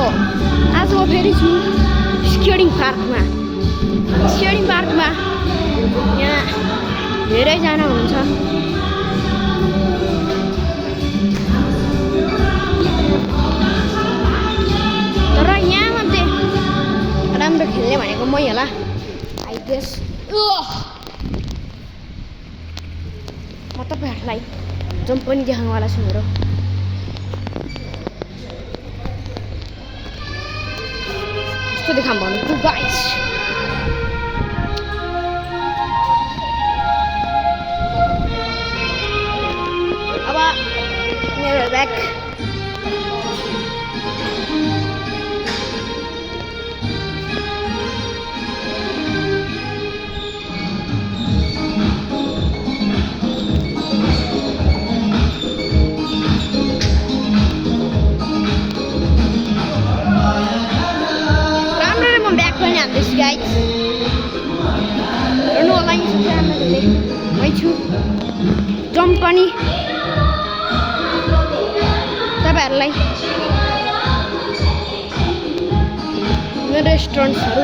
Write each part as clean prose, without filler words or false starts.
आज म फेरि छु स्केटिङ पार्कमा। स्केटिङ पार्कमा यहाँ धेरैजना हुनुहुन्छ। तर यहाँमध्ये राम्रो खेल्ने भनेको मै होला आई गेस। म तपाईँहरूलाई जम्प पनि देखाउनुवाला छु मेरो। कस्तो देखाऊँ भन्नु त गाइस। अब मेरो ब्याग guys, हेर्नु होला नि सबैजनाले मै छु जम्प पनि तपाईँहरूलाई मेरो रेस्टुरेन्ट्सहरू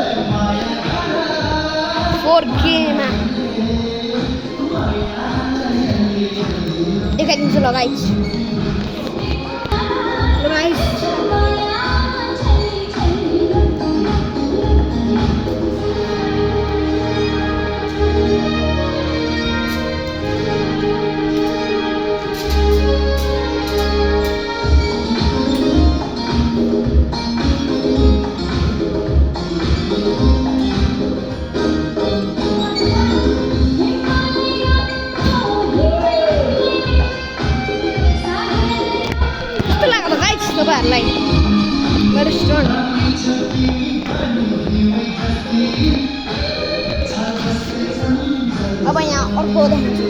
4K मा देखाइदिन्छु ल गाइस। तपाईँहरूलाई मेरो रेस्टुरेन्ट अब यहाँ अर्को देखाउँछु।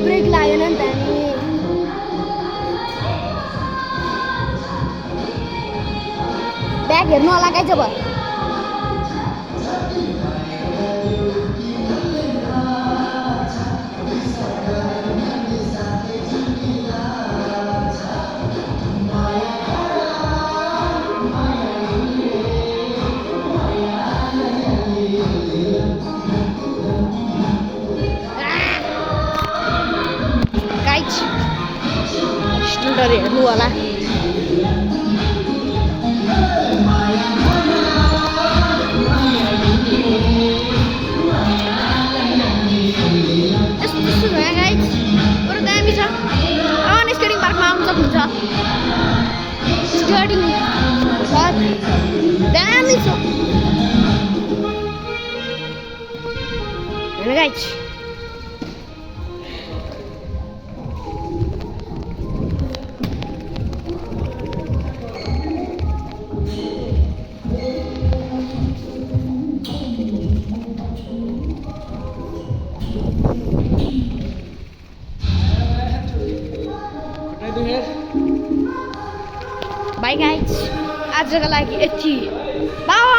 ब्रेक लागेन नि त नि। ब्याग हेर्नु होला गाइस अब। स्टुडर हेर्नु होला। यस्तो भयो गाइस, बरु दामी छ। स्केटिङ पार्कमा आउनु सक्नुहुन्छ। स्केटिङ पार्क दामी छ हेर्नु गाइस। बाई गाइस, आजको लागि यति। बाई।